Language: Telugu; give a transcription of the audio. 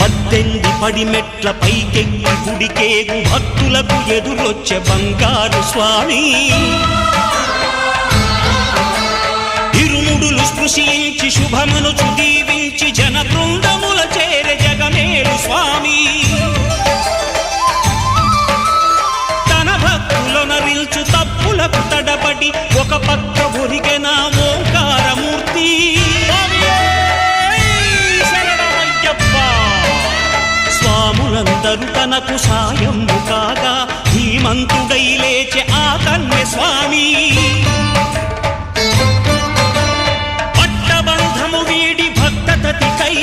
18 పడిమెట్ల పైకెక్కి గుడికేగు భక్తులకు ఎదురొచ్చే బంగారు స్వామి ఇరుముడులు స్పృశించి శుభమనుచు దీవించి జన బృందముల చేరే జగమేలు స్వామి తన భక్తులనరిల్చు తప్పులకు తడబడి ఒక పక్క ఒరిగెన ఓంకారమూర్తి స్వాములందరూ తనకు సాయము కాగా ధీమంతుడై లేచే ఆ కన్య స్వామి పట్టబంధము వీడి భక్తతతికై